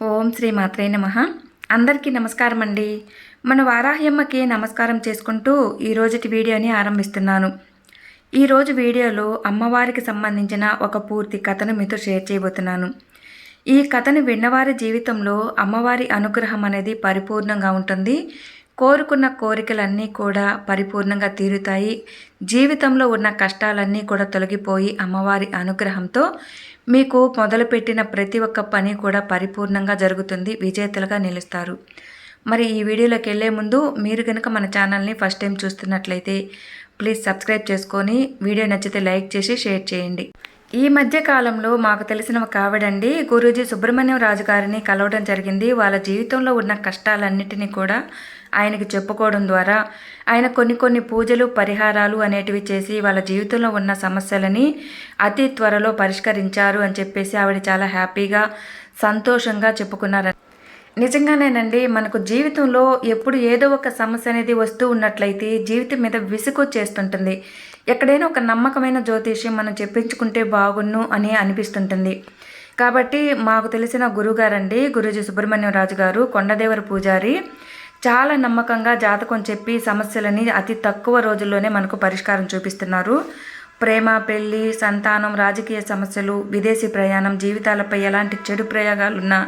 ఓం శ్రీ మాత్రే నమః. అందరికీ నమస్కారం అండి. మన వారాహ్యమ్మకి నమస్కారం చేసుకుంటూ ఈరోజుటి వీడియోని ఆరంభిస్తున్నాను. ఈరోజు వీడియోలో అమ్మవారికి సంబంధించిన ఒక పూర్తి కథను మీతో షేర్ చేయబోతున్నాను. ఈ కథను విన్నవారి జీవితంలో అమ్మవారి అనుగ్రహం అనేది పరిపూర్ణంగా ఉంటుంది. కోరుకున్న కోరికలన్నీ కూడా పరిపూర్ణంగా తీరుతాయి. జీవితంలో ఉన్న కష్టాలన్నీ కూడా తొలగిపోయి అమ్మవారి అనుగ్రహంతో మీకు మొదలుపెట్టిన ప్రతి ఒక్క పని కూడా పరిపూర్ణంగా జరుగుతుంది. విజేతలుగా నిలుస్తారు. మరి ఈ వీడియోలోకి వెళ్ళే ముందు మీరు కనుక మన ఛానల్ని ఫస్ట్ టైం చూస్తున్నట్లయితే ప్లీజ్ సబ్స్క్రైబ్ చేసుకొని వీడియో నచ్చితే లైక్ చేసి షేర్ చేయండి. ఈ మధ్య కాలంలో మాకు తెలిసిన ఒక ఆవిడండి గురూజీ సుబ్రహ్మణ్యం రాజు గారిని కలవడం జరిగింది. వాళ్ళ జీవితంలో ఉన్న కష్టాలన్నిటినీ కూడా ఆయనకి చెప్పుకోవడం ద్వారా ఆయన కొన్ని పూజలు పరిహారాలు అనేటివి చేసి వాళ్ళ జీవితంలో ఉన్న సమస్యలని అతి త్వరలో పరిష్కరించారు అని చెప్పేసి ఆవిడ చాలా హ్యాపీగా సంతోషంగా చెప్పుకున్నారు. నిజంగానేనండి, మనకు జీవితంలో ఎప్పుడు ఏదో ఒక సమస్య అనేది వస్తూ ఉన్నట్లయితే జీవితం మీద విసుగు చేస్తుంటుంది. ఎక్కడైనా ఒక నమ్మకమైన జ్యోతిష్యం మనం చెప్పించుకుంటే బాగున్ను అని అనిపిస్తుంటుంది. కాబట్టి మాకు తెలిసిన గురుగారండి గురూజీ సుబ్రహ్మణ్యం రాజు గారు కొండదేవర పూజారి చాలా నమ్మకంగా జాతకం చెప్పి సమస్యలని అతి తక్కువ రోజుల్లోనే మనకు పరిష్కారం చూపిస్తున్నారు. ప్రేమ, పెళ్ళి, సంతానం, రాజకీయ సమస్యలు, విదేశీ ప్రయాణం, జీవితాలపై ఎలాంటి చెడు ప్రయోగాలున్నా,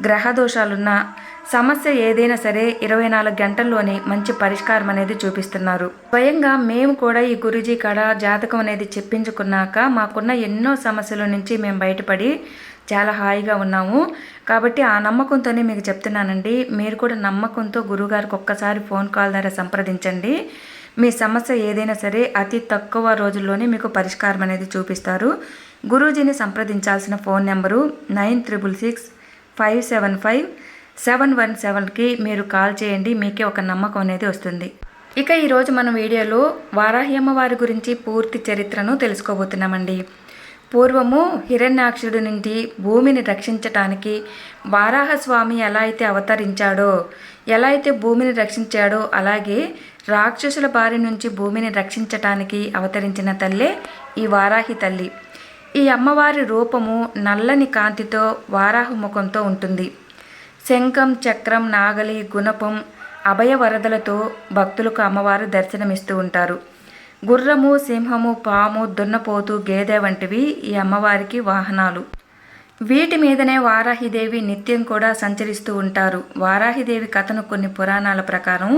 గ్రహ దోషాలున్నా, సమస్య ఏదైనా సరే 24 గంటల్లోనే మంచి పరిష్కారం అనేది చూపిస్తున్నారు. స్వయంగా మేము కూడా ఈ గురూజీ కాడ జాతకం అనేది చెప్పించుకున్నాక మాకున్న ఎన్నో సమస్యల నుంచి మేము బయటపడి చాలా హాయిగా ఉన్నాము. కాబట్టి ఆ నమ్మకంతోనే మీకు చెప్తున్నానండి. మీరు కూడా నమ్మకంతో గురువుగారికి ఒక్కసారి ఫోన్ కాల్ ద్వారా సంప్రదించండి. మీ సమస్య ఏదైనా సరే అతి తక్కువ రోజుల్లోనే మీకు పరిష్కారం అనేది చూపిస్తారు. గురూజీని సంప్రదించాల్సిన ఫోన్ నెంబరు 9666575717కి మీరు కాల్ చేయండి. మీకే ఒక నమ్మకం అనేది వస్తుంది. ఇక ఈరోజు మన వీడియోలో వారాహి అమ్మవారి గురించి పూర్తి చరిత్రను తెలుసుకోబోతున్నామండి. పూర్వము హిరణ్యాక్షుడి నుండి భూమిని రక్షించటానికి వారాహస్వామి ఎలా అయితే అవతరించాడో, ఎలా అయితే భూమిని రక్షించాడో అలాగే రాక్షసుల బారి నుంచి భూమిని రక్షించటానికి అవతరించిన తల్లే ఈ వారాహి తల్లి. ఈ అమ్మవారి రూపము నల్లని కాంతితో వారాహు ముఖంతో ఉంటుంది. శంఖం, చక్రం, నాగలి, గుణపం, అభయ వరదలతో భక్తులకు అమ్మవారు దర్శనమిస్తూ ఉంటారు. గుర్రము, సింహము, పాము, దున్నపోతు, గేదె వంటివి ఈ అమ్మవారికి వాహనాలు. వీటి మీదనే వారాహిదేవి నిత్యం కూడా సంచరిస్తూ ఉంటారు. వారాహిదేవి కథను కొన్ని పురాణాల ప్రకారం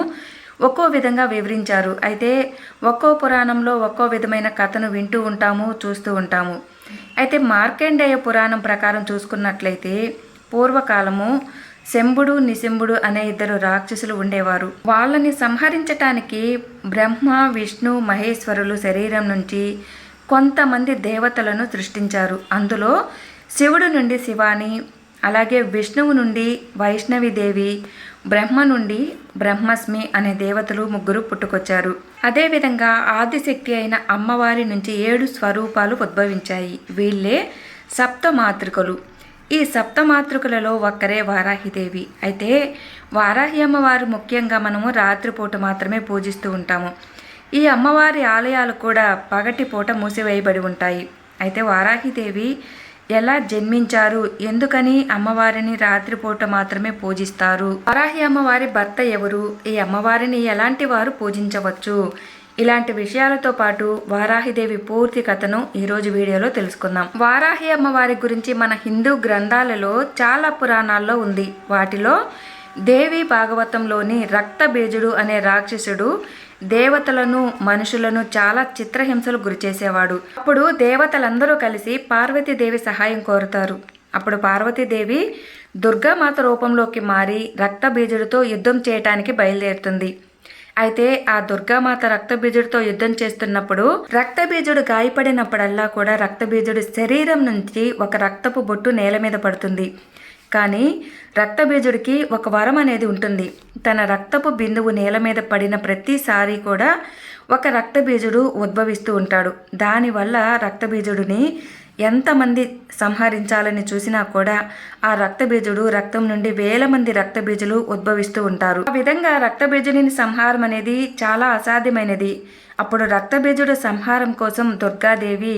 ఒక్కో విధంగా వివరించారు. అయితే ఒక్కో పురాణంలో ఒక్కో విధమైన కథను వింటూ ఉంటాము, చూస్తూ ఉంటాము. అయితే మార్కండేయ పురాణం ప్రకారం చూసుకున్నట్లయితే పూర్వకాలము శంభుడు, నిశంభుడు అనే 2 రాక్షసులు ఉండేవారు. వాళ్ళని సంహరించటానికి బ్రహ్మ, విష్ణు, మహేశ్వరులు శరీరం నుంచి కొంతమంది దేవతలను సృష్టించారు. అందులో శివుడు నుండి శివాని, అలాగే విష్ణువు నుండి వైష్ణవిదేవి, బ్రహ్మ నుండి బ్రహ్మస్మి అనే దేవతలు 3 పుట్టుకొచ్చారు. అదేవిధంగా ఆదిశక్తి అయిన అమ్మవారి నుంచి 7 స్వరూపాలు ఉద్భవించాయి. వీళ్ళే సప్తమాతృకలు. ఈ సప్తమాతృకలలో ఒక్కరే వారాహిదేవి. అయితే వారాహి అమ్మవారు ముఖ్యంగా మనము రాత్రిపూట మాత్రమే పూజిస్తూ ఉంటాము. ఈ అమ్మవారి ఆలయాలు కూడా పగటిపూట మూసివేయబడి ఉంటాయి. అయితే వారాహిదేవి ఎలా జన్మించారు, ఎందుకని అమ్మవారిని రాత్రిపూట మాత్రమే పూజిస్తారు, వారాహి అమ్మవారి భర్త ఎవరు, ఈ అమ్మవారిని ఎలాంటి వారు పూజించవచ్చు, ఇలాంటి విషయాలతో పాటు వారాహిదేవి పూర్తి కథను ఈరోజు వీడియోలో తెలుసుకుందాం. వారాహి అమ్మవారి గురించి మన హిందూ గ్రంథాలలో చాలా పురాణాల్లో ఉంది. వాటిలో దేవి భాగవతంలోని రక్తబీజుడు అనే రాక్షసుడు దేవతలను, మనుషులను చాలా చిత్రహింసలు గురిచేసేవాడు. అప్పుడు దేవతలందరూ కలిసి పార్వతీదేవి సహాయం కోరుతారు. అప్పుడు పార్వతీదేవి దుర్గామాత రూపంలోకి మారి రక్తబీజుడితో యుద్ధం చేయటానికి బయలుదేరుతుంది. అయితే ఆ దుర్గామాత రక్తబీజుడితో యుద్ధం చేస్తున్నప్పుడు రక్తబీజుడు గాయపడినప్పుడల్లా కూడా రక్తబీజుడి శరీరం నుంచి ఒక రక్తపు బొట్టు నేల మీద పడుతుంది. కానీ రక్తబీజుడికి ఒక వరం అనేది ఉంటుంది. తన రక్తపు బిందువు నేల మీద పడిన ప్రతిసారి కూడా ఒక రక్తబీజుడు ఉద్భవిస్తూ ఉంటాడు. దానివల్ల రక్తబీజుడిని ఎంతమంది సంహరించాలని చూసినా కూడా ఆ రక్తబీజుడు రక్తం నుండి 1000 మంది రక్తబీజులు ఉద్భవిస్తూ ఉంటారు. ఆ విధంగా రక్తబీజుడిని సంహారం అనేది చాలా అసాధ్యమైనది. అప్పుడు రక్తబీజుడు సంహారం కోసం దుర్గాదేవి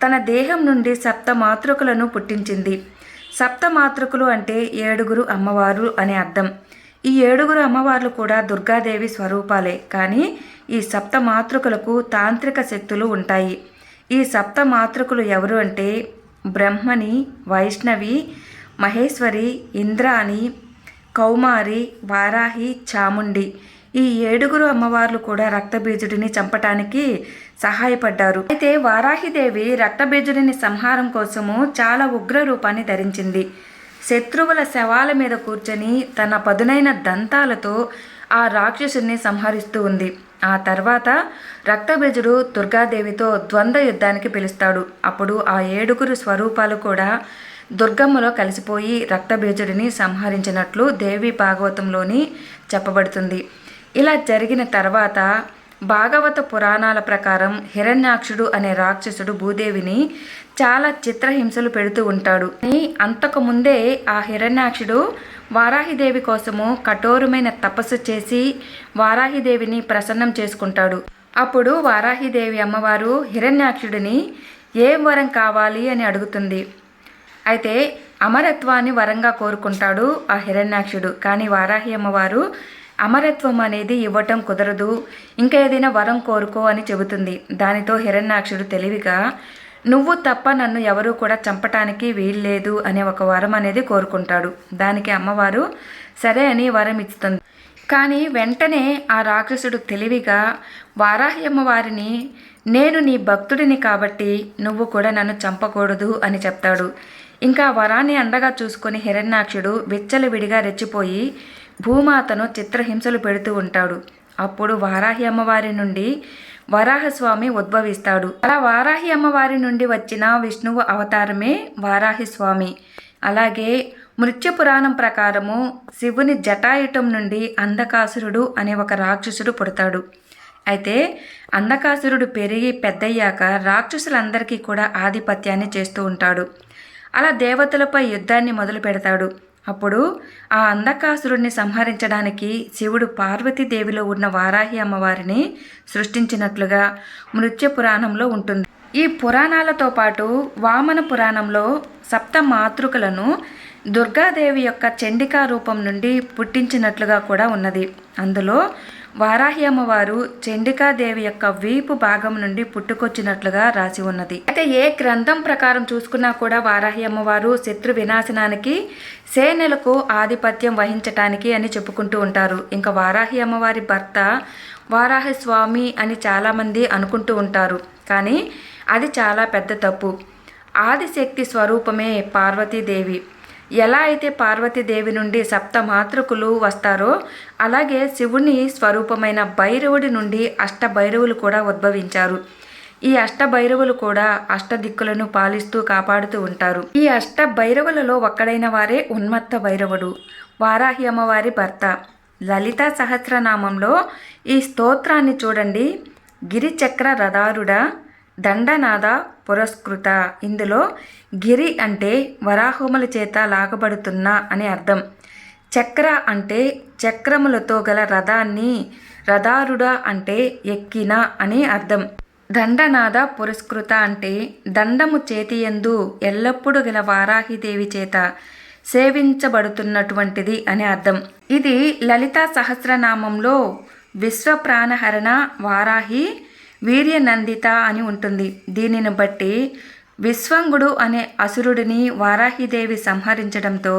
తన దేహం నుండి 7 మాతృకలను పుట్టించింది. సప్తమాతృకులు అంటే 7 అమ్మవారు అనే అర్థం. ఈ 7 అమ్మవార్లు కూడా దుర్గాదేవి స్వరూపాలే. కానీ ఈ సప్తమాతృకులకు తాంత్రిక శక్తులు ఉంటాయి. ఈ సప్తమాతృకులు ఎవరు అంటే బ్రహ్మని, వైష్ణవి, మహేశ్వరి, ఇంద్రాణి, కౌమారి, వారాహి, చాముండి. ఈ 7 అమ్మవార్లు కూడా రక్తబీజుడిని చంపటానికి సహాయపడ్డారు. అయితే వారాహిదేవి రక్తబీజుడిని సంహారం కోసము చాలా ఉగ్ర రూపాన్ని ధరించింది. శత్రువుల శవాల మీద కూర్చొని తన పదునైన దంతాలతో ఆ రాక్షసుని సంహరిస్తూ ఉంది. ఆ తర్వాత రక్తబీజుడు దుర్గాదేవితో ద్వంద్వ యుద్ధానికి పిలుస్తాడు. అప్పుడు ఆ 7 స్వరూపాలు కూడా దుర్గమ్మలో కలిసిపోయి రక్తబీజుడిని సంహరించినట్లు దేవి భాగవతంలోని చెప్పబడుతుంది. ఇలా జరిగిన తర్వాత భాగవత పురాణాల ప్రకారం హిరణ్యాక్షుడు అనే రాక్షసుడు భూదేవిని చాలా చిత్రహింసలు పెడుతూ ఉంటాడు. అంతకుముందే ఆ హిరణ్యాక్షుడు వారాహిదేవి కోసము కఠోరమైన తపస్సు చేసి వారాహిదేవిని ప్రసన్నం చేసుకుంటాడు. అప్పుడు వారాహిదేవి అమ్మవారు హిరణ్యాక్షుడిని ఏం వరం కావాలి అని అడుగుతుంది. అయితే అమరత్వాన్ని వరంగా కోరుకుంటాడు ఆ హిరణ్యాక్షుడు. కానీ వారాహి అమ్మవారు అమరత్వం అనేది ఇవ్వటం కుదరదు, ఇంకా ఏదైనా వరం కోరుకో అని చెబుతుంది. దానితో హిరణ్యాక్షుడు తెలివిగా నువ్వు తప్ప నన్ను ఎవరూ కూడా చంపటానికి వీల్లేదు అనే ఒక వరం అనేది కోరుకుంటాడు. దానికి అమ్మవారు సరే అని వరం ఇస్తుంది. కానీ వెంటనే ఆ రాక్షసుడు తెలివిగా వారాహి అమ్మవారిని నేను నీ భక్తుడిని కాబట్టి నువ్వు కూడా నన్ను చంపకూడదు అని చెప్తాడు. ఇంకా వరాన్ని అండగా చూసుకొని హిరణ్యాక్షుడు విచ్చలవిడిగా రెచ్చిపోయి భూమాతను చిత్రహింసలు పెడుతూ ఉంటాడు. అప్పుడు వారాహి అమ్మవారి నుండి వరాహస్వామి ఉద్భవిస్తాడు. అలా వారాహి అమ్మవారి నుండి వచ్చిన విష్ణువు అవతారమే వారాహి స్వామి. అలాగే మృత్యు పురాణం ప్రకారము శివుని జటాయుటం నుండి అంధకాసురుడు అనే ఒక రాక్షసుడు పుడతాడు. అయితే అంధకాసురుడు పెరిగి పెద్దయ్యాక రాక్షసులందరికీ కూడా ఆధిపత్యాన్ని చేస్తూ ఉంటాడు. అలా దేవతలపై యుద్ధాన్ని మొదలు పెడతాడు. అప్పుడు ఆ అంధకాసురుడిని సంహరించడానికి శివుడు పార్వతీదేవిలో ఉన్న వారాహి అమ్మవారిని సృష్టించినట్లుగా మృత్యు పురాణంలో ఉంటుంది. ఈ పురాణాలతో పాటు వామన పురాణంలో సప్త మాతృకలను దుర్గాదేవి యొక్క చండికా రూపం నుండి పుట్టించినట్లుగా కూడా ఉన్నది. అందులో వారాహి అమ్మవారు చండికాదేవి యొక్క వీపు భాగం నుండి పుట్టుకొచ్చినట్లుగా రాసి ఉన్నది. అయితే ఏ గ్రంథం ప్రకారం చూసుకున్నా కూడా వారాహి అమ్మవారు శత్రు వినాశనానికి సేనలకు ఆధిపత్యం వహించటానికి అని చెప్పుకుంటూ ఉంటారు. ఇంకా వారాహి అమ్మవారి భర్త వారాహి స్వామి అని చాలామంది అనుకుంటూ ఉంటారు. కానీ అది చాలా పెద్ద తప్పు. ఆదిశక్తి స్వరూపమే పార్వతీదేవి. ఎలా అయితే పార్వతీదేవి నుండి సప్త మాతృకులు వస్తారో అలాగే శివుని స్వరూపమైన భైరవుడి నుండి అష్టభైరవులు కూడా ఉద్భవించారు. ఈ అష్టభైరవులు కూడా అష్టదిక్కులను పాలిస్తూ కాపాడుతూ ఉంటారు. ఈ అష్టభైరవులలో ఒక్కడైన వారే ఉన్మత్త భైరవుడు, వారాహి అమ్మవారి భర్త. లలితా సహస్రనామంలో ఈ స్తోత్రాన్ని చూడండి. గిరిచక్ర రథారుడ దండనాద పురస్కృత. ఇందులో గిరి అంటే వరాహముల చేత లాగబడుతున్న అని అర్థం. చక్ర అంటే చక్రములతో గల రథాన్ని, రథారుడ అంటే ఎక్కిన అని అర్థం. దండనాద పురస్కృత అంటే దండము చేతియందు ఎల్లప్పుడూ గల వారాహిదేవి చేత సేవించబడుతున్నటువంటిది అని అర్థం. ఇది లలితా సహస్రనామంలో విశ్వప్రాణహరణ వారాహి వీర్యనందిత అని ఉంటుంది. దీనిని బట్టి విశ్వంగుడు అనే అసురుడిని వారాహిదేవి సంహరించడంతో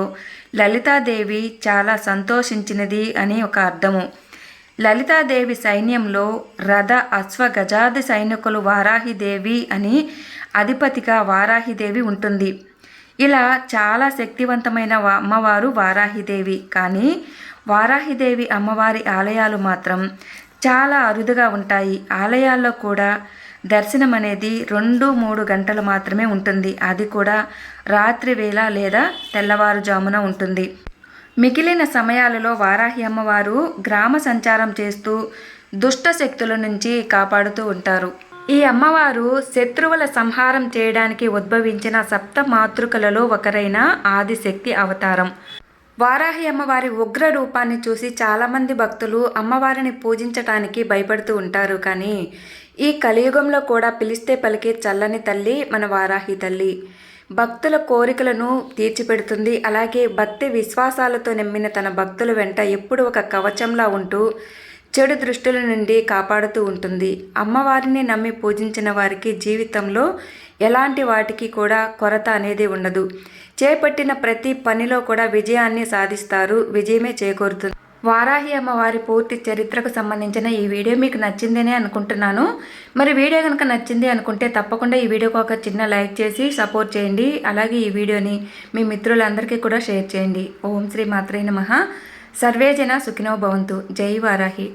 లలితాదేవి చాలా సంతోషించినది అని ఒక అర్థము. లలితాదేవి సైన్యంలో రథ అశ్వ గజాది సైనికులు వారాహిదేవి అని అధిపతిగా వారాహిదేవి ఉంటుంది. ఇలా చాలా శక్తివంతమైన అమ్మవారు వారాహిదేవి. కానీ వారాహిదేవి అమ్మవారి ఆలయాలు మాత్రం చాలా అరుదుగా ఉంటాయి. ఆలయాల్లో కూడా దర్శనం అనేది 2-3 గంటలు మాత్రమే ఉంటుంది. అది కూడా రాత్రి వేళ లేదా తెల్లవారుజామున ఉంటుంది. మిగిలిన సమయాలలో వారాహి అమ్మవారు గ్రామ సంచారం చేస్తూ దుష్ట శక్తుల నుంచి కాపాడుతూ ఉంటారు. ఈ అమ్మవారు శత్రువుల సంహారం చేయడానికి ఉద్భవించిన సప్త మాతృకలలో ఒకరైన ఆదిశక్తి అవతారం. వారాహి అమ్మవారి ఉగ్ర రూపాన్ని చూసి చాలామంది భక్తులు అమ్మవారిని పూజించటానికి భయపడుతూ ఉంటారు. కానీ ఈ కలియుగంలో కూడా పిలిస్తే పలికే చల్లని తల్లి మన వారాహి తల్లి. భక్తుల కోరికలను తీర్చిపెడుతుంది. అలాగే భక్తి విశ్వాసాలతో నిండిన తన భక్తుల వెంట ఎప్పుడు ఒక కవచంలా ఉంటూ చెడు దృష్టుల నుండి కాపాడుతూ ఉంటుంది. అమ్మవారిని నమ్మి పూజించిన వారికి జీవితంలో ఎలాంటి వాటికి కూడా కొరత అనేది ఉండదు. చేపట్టిన ప్రతి పనిలో కూడా విజయాన్ని సాధిస్తారు. విజయమే చేకూరుతుంది. వారాహి అమ్మవారి పూర్తి చరిత్రకు సంబంధించిన ఈ వీడియో మీకు నచ్చిందనే అనుకుంటున్నాను. మరి వీడియో కనుక నచ్చింది అనుకుంటే తప్పకుండా ఈ వీడియోకి ఒక చిన్న లైక్ చేసి సపోర్ట్ చేయండి. అలాగే ఈ వీడియోని మీ మిత్రులందరికీ కూడా షేర్ చేయండి. ఓం శ్రీ మాత్రే నమః. సర్వే జన సుఖినో భవంతు. జై వారాహి.